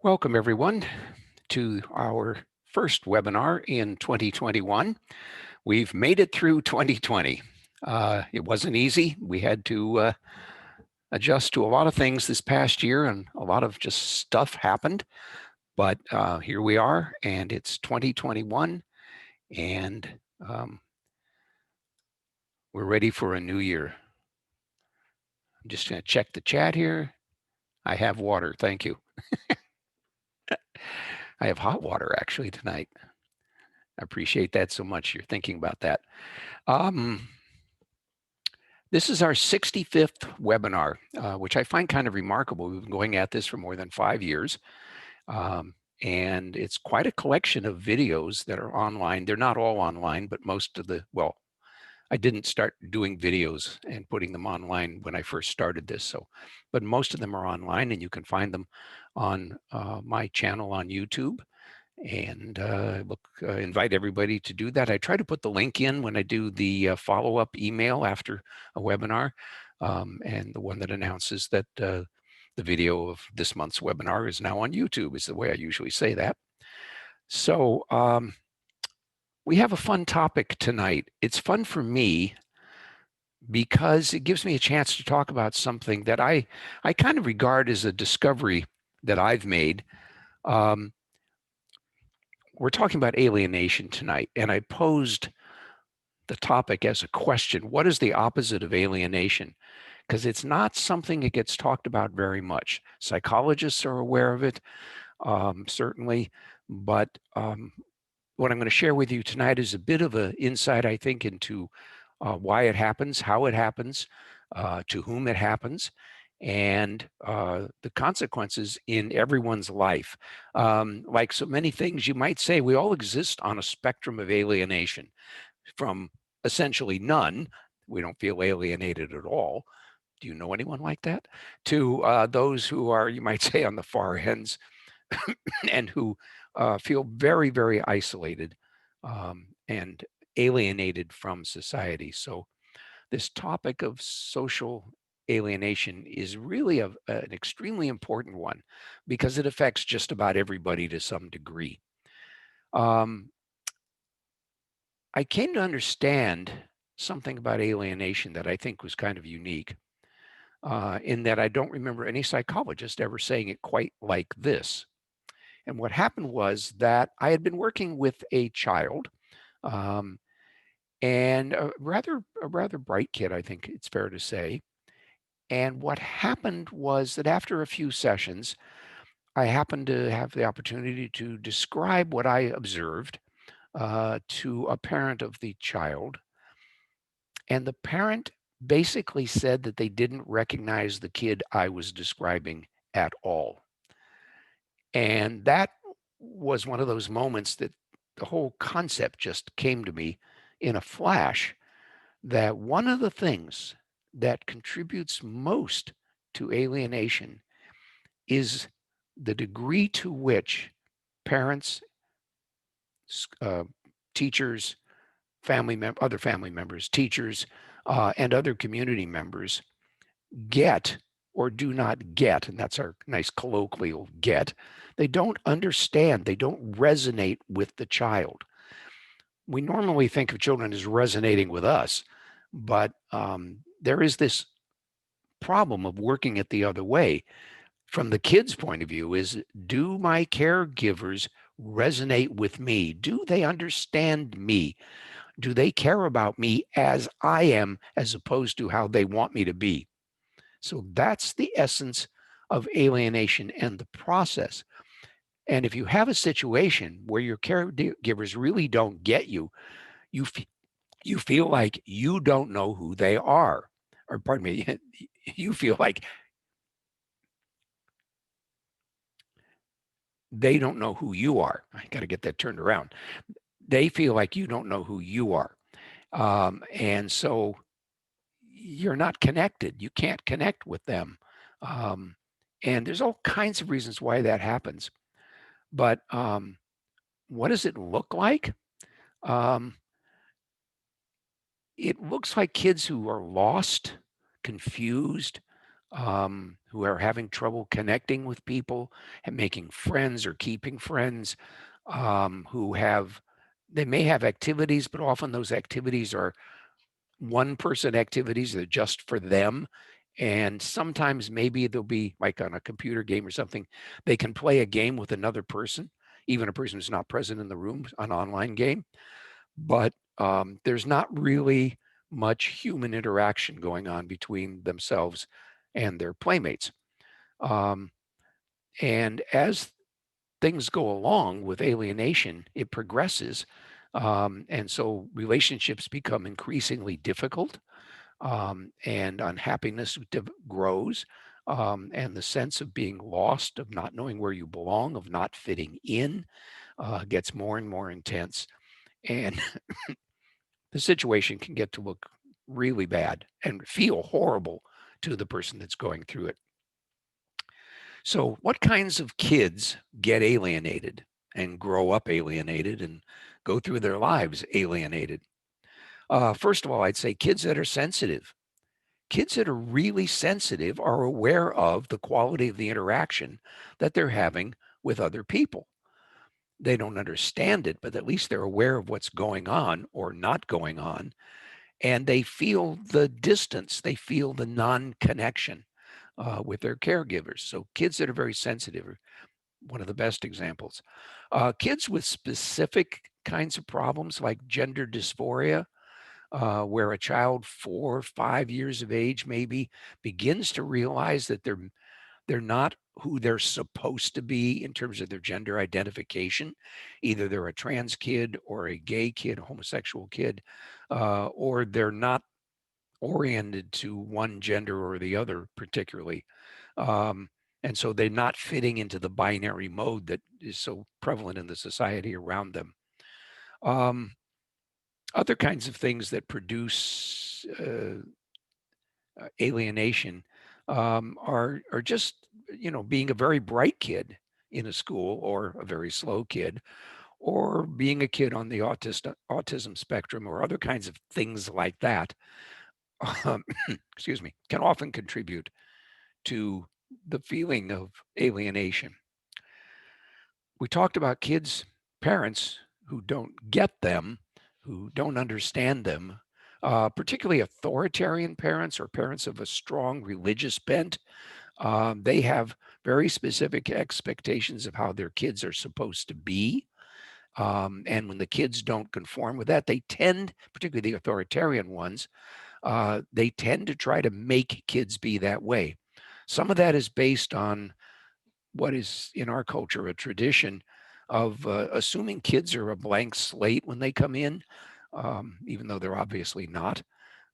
Welcome, everyone, to our first webinar in 2021. We've made it through 2020. It wasn't easy. We had to adjust to a lot of things this past year, and a lot of just stuff happened. But here we are, and it's 2021, and um, we're ready for a new year. I'm just going to check the chat here. I have water. Thank you. I have hot water actually tonight. I appreciate that so much. You're thinking about that. This is our 65th webinar, which I find kind of remarkable. We've been going at this for more than 5 years. And it's quite a collection of videos that are online. They're not all online, but most of well, I didn't start doing videos and putting them online when I first started this. But most of them are online, and you can find them on my channel on YouTube. And invite everybody to do that. I try to put the link in when I do the follow-up email after a webinar, and the one that announces that the video of this month's webinar is now on YouTube is the way I usually say that. So we have a fun topic tonight. It's fun for me because it gives me a chance to talk about something that I kind of regard as a discovery that I've made. We're talking about alienation tonight, and I posed the topic as a question. What is the opposite of alienation? Because it's not something that gets talked about very much. Psychologists are aware of it, certainly, but what I'm going to share with you tonight is a bit of an insight, I think, into why it happens, how it happens, to whom it happens, and the consequences in everyone's life. Like so many things, you might say we all exist on a spectrum of alienation, from essentially none, we don't feel alienated at all. Do you know anyone like that? To those who are, you might say, on the far ends and who feel very, very isolated and alienated from society. So this topic of social alienation is really an extremely important one because it affects just about everybody to some degree. I came to understand something about alienation that I think was kind of unique, in that I don't remember any psychologist ever saying it quite like this. And what happened was that I had been working with a child, um, and a rather bright kid, I think it's fair to say. And what happened was that after a few sessions, I happened to have the opportunity to describe what I observed to a parent of the child. And the parent basically said that they didn't recognize the kid I was describing at all. And that was one of those moments that the whole concept just came to me in a flash, that one of the things that contributes most to alienation is the degree to which parents, teachers, other family members, teachers, and other community members get or do not get, and that's our nice colloquial get, they don't understand, they don't resonate with the child. We normally think of children as resonating with us, but there is this problem of working it the other way. From the kid's point of view is, do my caregivers resonate with me? Do they understand me? Do they care about me as I am, as opposed to how they want me to be? So that's the essence of alienation and the process. And if you have a situation where your caregivers really don't get you, you, you feel like you don't know who they are. Or pardon me, you feel like they don't know who you are. I got to get that turned around. They feel like you don't know who you are. And so you're not connected. You can't connect with them. And there's all kinds of reasons why that happens. But what does it look like? It looks like kids who are lost, confused, who are having trouble connecting with people and making friends or keeping friends, who have, they may have activities, but often those activities are one person activities that are just for them. And sometimes maybe there'll be like on a computer game or something, they can play a game with another person, even a person who's not present in the room, an online game. But there's not really much human interaction going on between themselves and their playmates. Um, and as things go along with alienation, it progresses. And so relationships become increasingly difficult, and unhappiness grows. And the sense of being lost, of not knowing where you belong, of not fitting in, gets more and more intense. And the situation can get to look really bad and feel horrible to the person that's going through it. So, what kinds of kids get alienated and grow up alienated and go through their lives alienated? First of all, I'd say kids that are sensitive. Kids that are really sensitive are aware of the quality of the interaction that they're having with other people. They don't understand it, but at least they're aware of what's going on or not going on. And they feel the distance, they feel the non connection with their caregivers. So, kids that are very sensitive are one of the best examples. Kids with specific kinds of problems like gender dysphoria, where a child 4 or 5 years of age maybe begins to realize that they're not who they're supposed to be in terms of their gender identification. Either they're a trans kid or a gay kid, a homosexual kid, or they're not oriented to one gender or the other particularly. Um, and so they're not fitting into the binary mode that is so prevalent in the society around them. Um, Other kinds of things that produce alienation are just, being a very bright kid in a school or a very slow kid, or being a kid on the autism spectrum, or other kinds of things like that. um, excuse me, can often contribute to the feeling of alienation. We talked about kids, parents who don't get them, who don't understand them, particularly authoritarian parents or parents of a strong religious bent. They have very specific expectations of how their kids are supposed to be. And when the kids don't conform with that, they tend, particularly the authoritarian ones, they tend to try to make kids be that way. Some of that is based on what is in our culture a tradition of assuming kids are a blank slate when they come in, even though they're obviously not.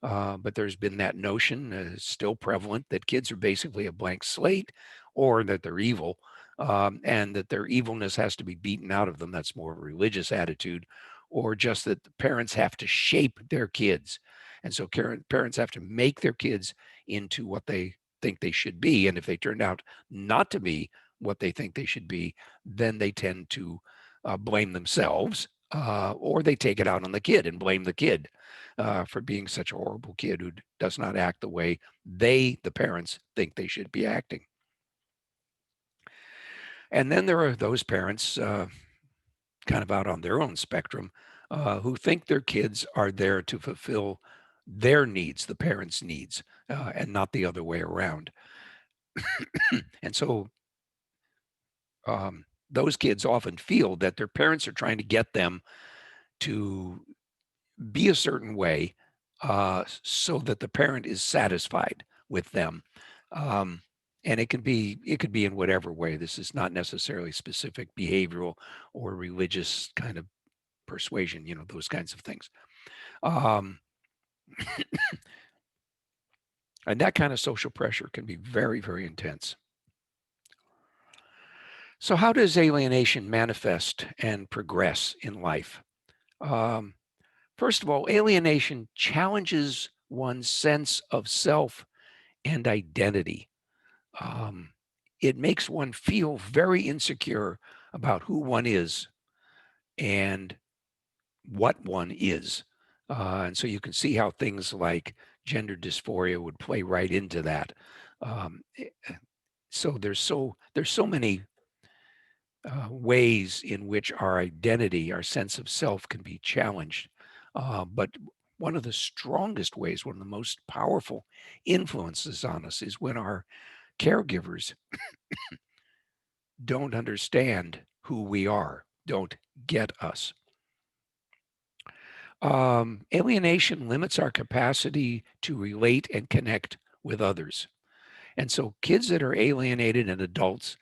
But there's been that notion, still prevalent, that kids are basically a blank slate, or that they're evil, and that their evilness has to be beaten out of them. That's more of a religious attitude, or just that the parents have to shape their kids. And so parents have to make their kids into what they think they should be. And if they turn out not to be what they think they should be, then they tend to blame themselves, or they take it out on the kid and blame the kid for being such a horrible kid who does not act the way the parents, think they should be acting. And then there are those parents, kind of out on their own spectrum, who think their kids are there to fulfill their needs, the parents' needs, and not the other way around. And so those kids often feel that their parents are trying to get them to be a certain way, so that the parent is satisfied with them. Um, and it could be in whatever way. This is not necessarily specific behavioral or religious kind of persuasion, those kinds of things. Um, and that kind of social pressure can be very, very intense. So, how does alienation manifest and progress in life? Um, First of all, alienation challenges one's sense of self and identity. Um, it makes one feel very insecure about who one is and what one is. And so you can see how things like gender dysphoria would play right into that. Um, so there's so many ways in which our identity, our sense of self, can be challenged. But one of the strongest ways, one of the most powerful influences on us, is when our caregivers don't understand who we are, don't get us. Alienation limits our capacity to relate and connect with others. And so kids that are alienated and adults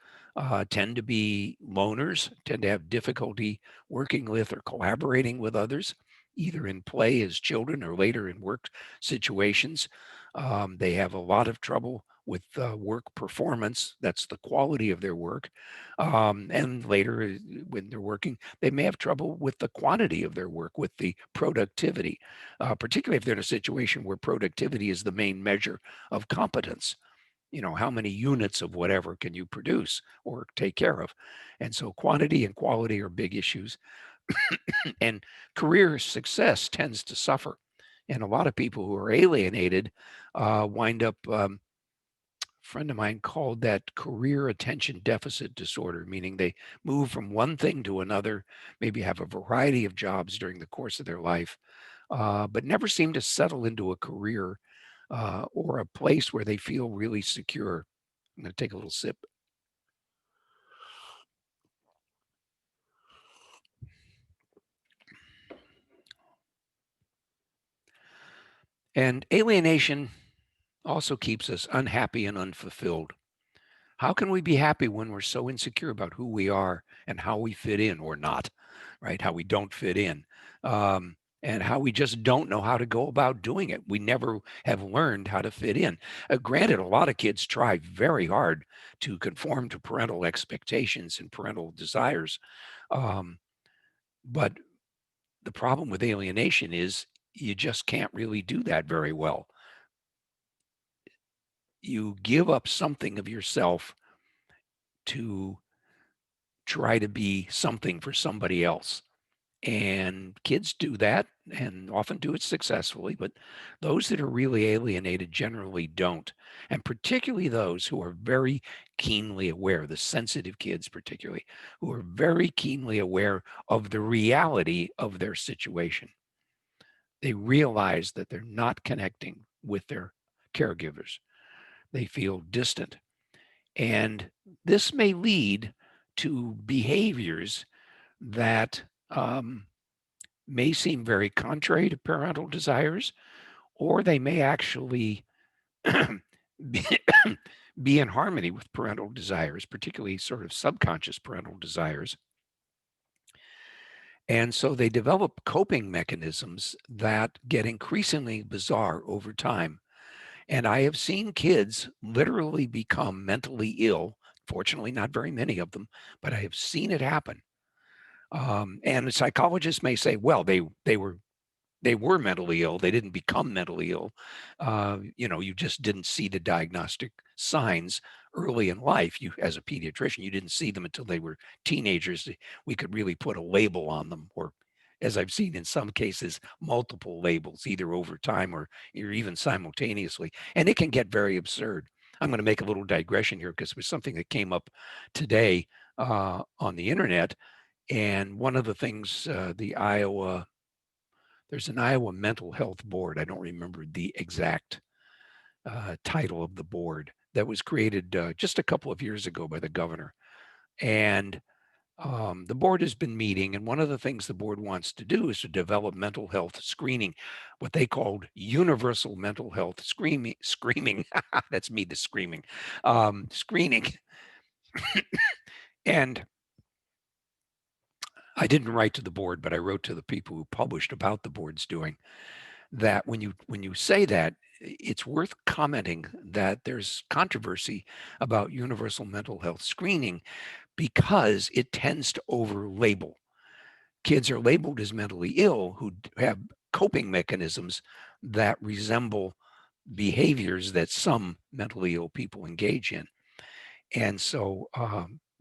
tend to be loners, tend to have difficulty working with or collaborating with others, either in play as children or later in work situations. They have a lot of trouble with work performance. That's the quality of their work. And later, when they're working, they may have trouble with the quantity of their work, with the productivity, particularly if they're in a situation where productivity is the main measure of competence. How many units of whatever can you produce or take care of? And so quantity and quality are big issues. And career success tends to suffer. And a lot of people who are alienated wind up, a friend of mine called that career attention deficit disorder, meaning they move from one thing to another, maybe have a variety of jobs during the course of their life, but never seem to settle into a career or a place where they feel really secure. I'm going to take a little sip. And alienation also keeps us unhappy and unfulfilled. How can we be happy when we're so insecure about who we are and how we fit in or not, right? How we don't fit in, and how we just don't know how to go about doing it. We never have learned how to fit in. Granted, a lot of kids try very hard to conform to parental expectations and parental desires. Um, but the problem with alienation is you just can't really do that very well. You give up something of yourself to try to be something for somebody else. And kids do that and often do it successfully, but those that are really alienated generally don't. And particularly those who are very keenly aware, the sensitive kids, particularly, who are very keenly aware of the reality of their situation. They realize that they're not connecting with their caregivers. They feel distant. And this may lead to behaviors that may seem very contrary to parental desires, or they may actually be, be in harmony with parental desires, particularly sort of subconscious parental desires. And so they develop coping mechanisms that get increasingly bizarre over time. And I have seen kids literally become mentally ill. Fortunately, not very many of them, but I have seen it happen. And psychologists may say, well, they were mentally ill. They didn't become mentally ill. You just didn't see the diagnostic signs early in life. You, as a pediatrician, you didn't see them until they were teenagers. We could really put a label on them, or, as I've seen in some cases, multiple labels, either over time or even simultaneously. And it can get very absurd. I'm going to make a little digression here because it was something that came up today on the internet. And one of the things there's an Iowa mental health board. I don't remember the exact title of the board that was created just a couple of years ago by the governor. And the board has been meeting, and one of the things the board wants to do is to develop mental health screening, what they called universal mental health screaming. That's me, the screaming, screening. And I didn't write to the board, but I wrote to the people who published about the board's doing that. When you say that, it's worth commenting that there's controversy about universal mental health screening because it tends to over label. Kids are labeled as mentally ill who have coping mechanisms that resemble behaviors that some mentally ill people engage in. And so,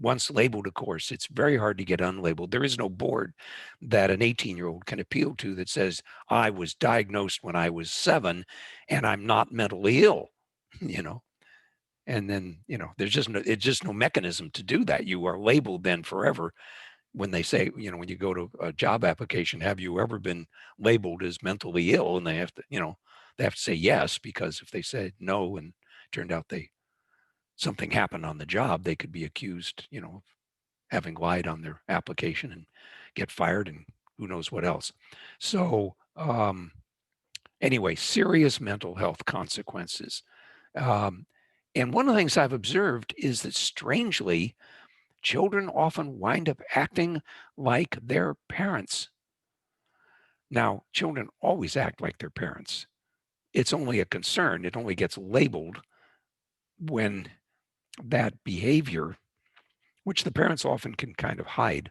once labeled, of course, it's very hard to get unlabeled. There is no board that an 18-year-old can appeal to that says, I was diagnosed when I was 7 and I'm not mentally ill, you know. And then, there's just no mechanism to do that. You are labeled then forever when they say, when you go to a job application, have you ever been labeled as mentally ill? And they have to say yes, because if they said no and turned out something happened on the job, they could be accused, of having lied on their application and get fired and who knows what else. So, anyway, serious mental health consequences. Um, and one of the things I've observed is that strangely, children often wind up acting like their parents. Now, children always act like their parents. It's only a concern. It only gets labeled when that behavior, which the parents often can kind of hide,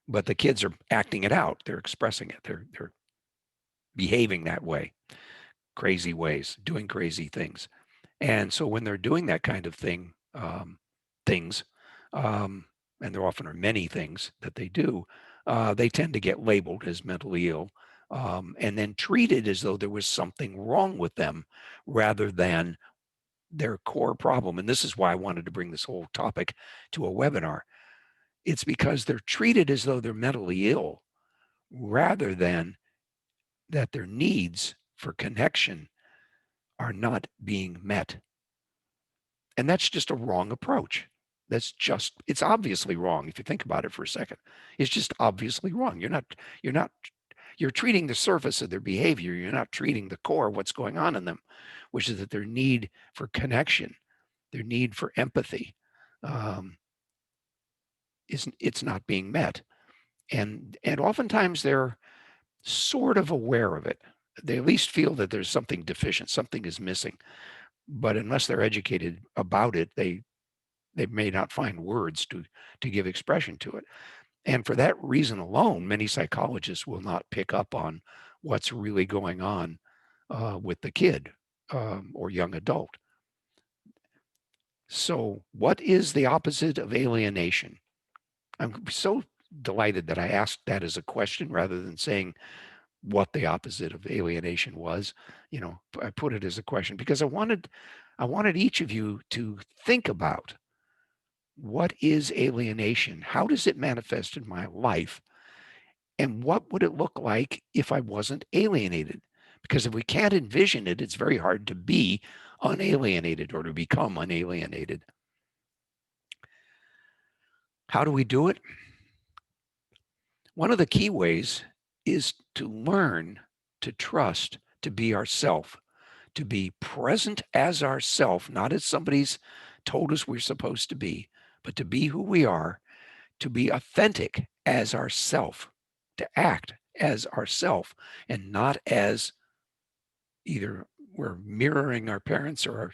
but the kids are acting it out. They're expressing it. They're behaving that way, crazy ways, doing crazy things. And so when they're doing that kind of things, um, and there often are many things that they do, they tend to get labeled as mentally ill, and then treated as though there was something wrong with them rather than their core problem. And this is why I wanted to bring this whole topic to a webinar. It's because they're treated as though they're mentally ill rather than that their needs for connection are not being met. And that's just a wrong approach. It's obviously wrong if you think about it for a second. It's just obviously wrong. You're not, you're treating the surface of their behavior. You're not treating the core of what's going on in them, which is that their need for connection, their need for empathy, um, it's not being met. And oftentimes they're sort of aware of it. They at least feel that there's something deficient, something is missing. But unless they're educated about it, they may not find words to give expression to it. And for that reason alone, many psychologists will not pick up on what's really going on with the kid or young adult. So, what is the opposite of alienation? I'm so delighted that I asked that as a question rather than saying what the opposite of alienation was. I put it as a question because I wanted each of you to think about, what is alienation? How does it manifest in my life? And what would it look like if I wasn't alienated? Because if we can't envision it, it's very hard to be unalienated or to become unalienated. How do we do it? One of the key ways is to learn to trust, to be ourself, to be present as ourself, not as somebody's told us we're supposed to be, but to be who we are, to be authentic as ourself, to act as ourself, and not as either we're mirroring our parents or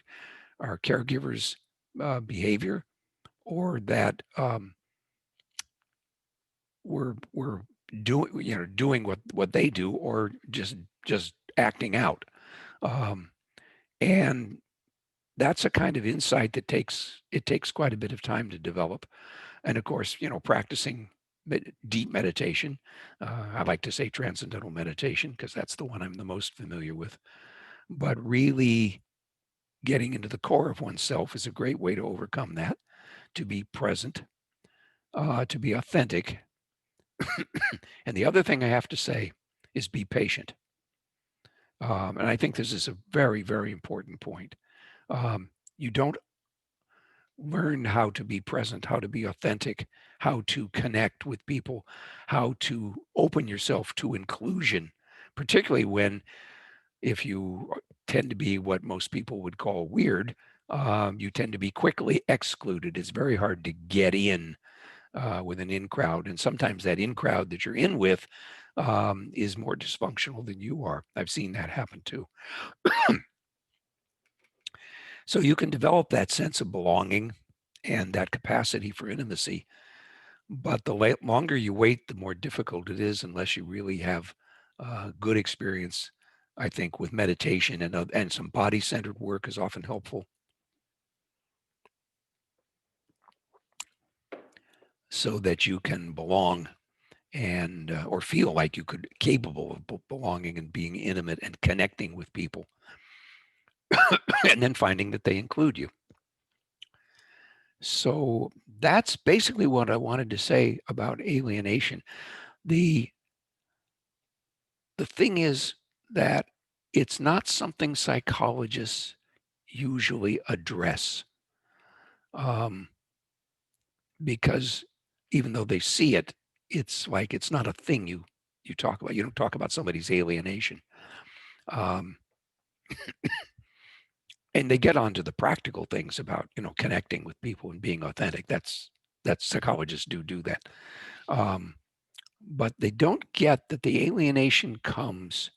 our caregivers' behavior, or that we're doing what they do, or just acting out. Um, and that's a kind of insight that takes quite a bit of time to develop. And of course, practicing deep meditation. I like to say transcendental meditation because that's the one I'm the most familiar with. But really getting into the core of oneself is a great way to overcome that, to be present, to be authentic. And the other thing I have to say is be patient. And I think this is a very, very important point. You don't learn how to be present, how to be authentic, how to connect with people, how to open yourself to inclusion, particularly when, if you tend to be what most people would call weird, you tend to be quickly excluded. It's very hard to get in with an in crowd. And sometimes that in crowd that you're in with is more dysfunctional than you are. I've seen that happen too. So you can develop that sense of belonging and that capacity for intimacy. But the longer you wait, the more difficult it is, unless you really have good experience. I think with meditation and some body-centered work is often helpful, so that you can belong and or feel like you could capable of belonging and being intimate and connecting with people. and then finding that they include you. So that's basically what I wanted to say about alienation. The the thing is that it's not something psychologists usually address, um, because even though they see it, it's like it's not a thing you talk about. You don't talk about somebody's alienation. Um, and they get onto the practical things about connecting with people and being authentic. That's psychologists do that. Um, but they don't get that the alienation comes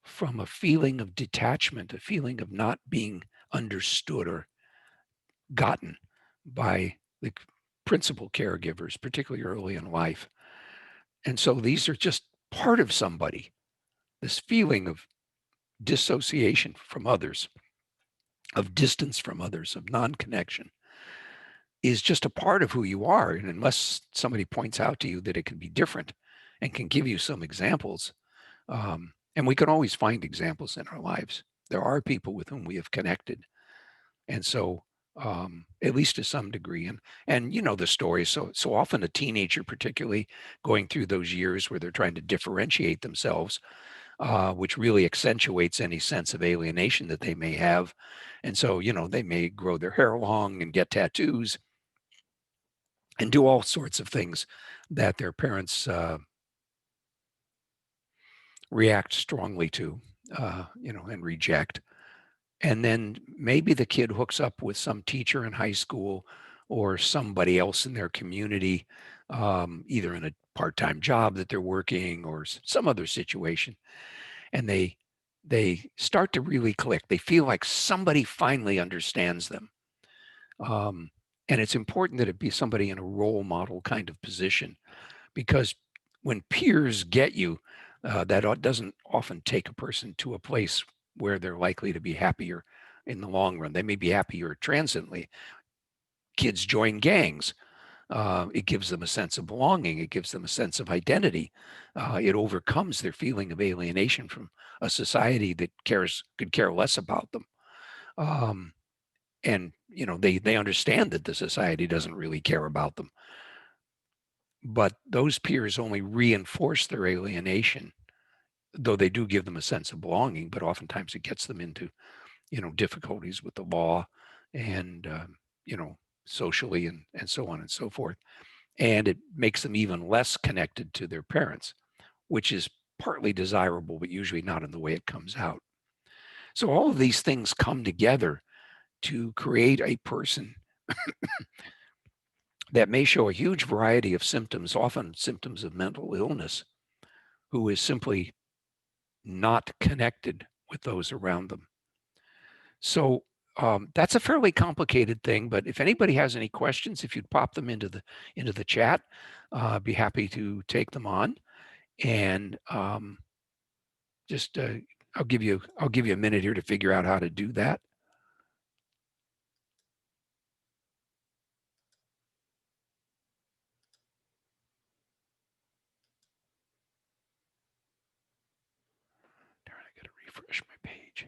from a feeling of detachment, a feeling of not being understood or gotten by the principal caregivers, particularly early in life. And so these are just part of somebody. This feeling of dissociation from others, of distance from others, of non-connection is just a part of who you are. And unless somebody points out to you that it can be different and can give you some examples, and we can always find examples in our lives. There are people with whom we have connected. And so, at least to some degree, and the story. So often a teenager, particularly going through those years where they're trying to differentiate themselves, which really accentuates any sense of alienation that they may have. And so, they may grow their hair long and get tattoos and do all sorts of things that their parents react strongly to, and reject. And then maybe the kid hooks up with some teacher in high school or somebody else in their community, either in a part-time job that they're working or some other situation, and they start to really click. They feel like somebody finally understands them. Um, and it's important that it be somebody in a role model kind of position, because when peers get you, that doesn't often take a person to a place where they're likely to be happier in the long run. They may be happier transiently. Kids join gangs. It gives them a sense of belonging. It gives them a sense of identity. It overcomes their feeling of alienation from a society that could care less about them. Um, and they understand that the society doesn't really care about them. But those peers only reinforce their alienation, though they do give them a sense of belonging, but oftentimes it gets them into, difficulties with the law and, you know, socially and so on and so forth. And it makes them even less connected to their parents, which is partly desirable, but usually not in the way it comes out. So all of these things come together to create a person that may show a huge variety of symptoms, often symptoms of mental illness, who is simply not connected with those around them. So that's a fairly complicated thing, but if anybody has any questions, if you'd pop them into the chat, I'd be happy to take them on. And just I'll give you a minute here to figure out how to do that. Darn, I got to refresh my page.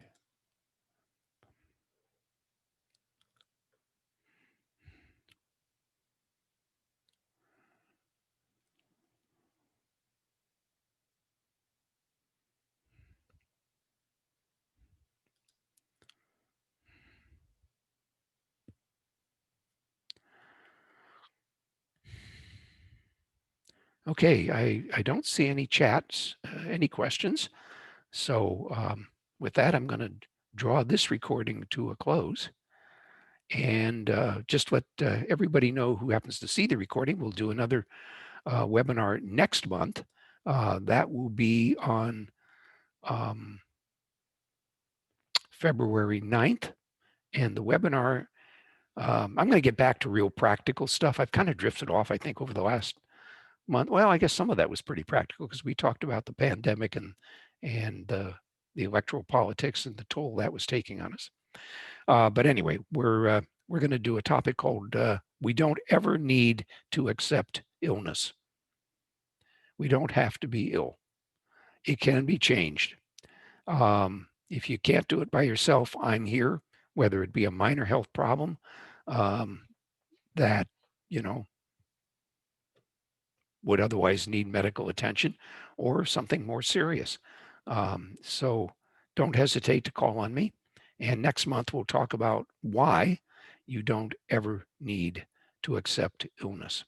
Okay, I don't see any chats, any questions. So with that, I'm going to draw this recording to a close. And just let everybody know who happens to see the recording. We'll do another webinar next month. That will be on February 9th. And the webinar, I'm going to get back to real practical stuff. I've kind of drifted off, I think, over the last month. Well, I guess some of that was pretty practical because we talked about the pandemic and the electoral politics and the toll that was taking on us. But anyway, we're going to do a topic called "We Don't Ever Need to Accept Illness." We don't have to be ill. It can be changed. If you can't do it by yourself, I'm here, whether it be a minor health problem um, that, you know, would otherwise need medical attention or something more serious. So don't hesitate to call on me. And next month, we'll talk about why you don't ever need to accept illness.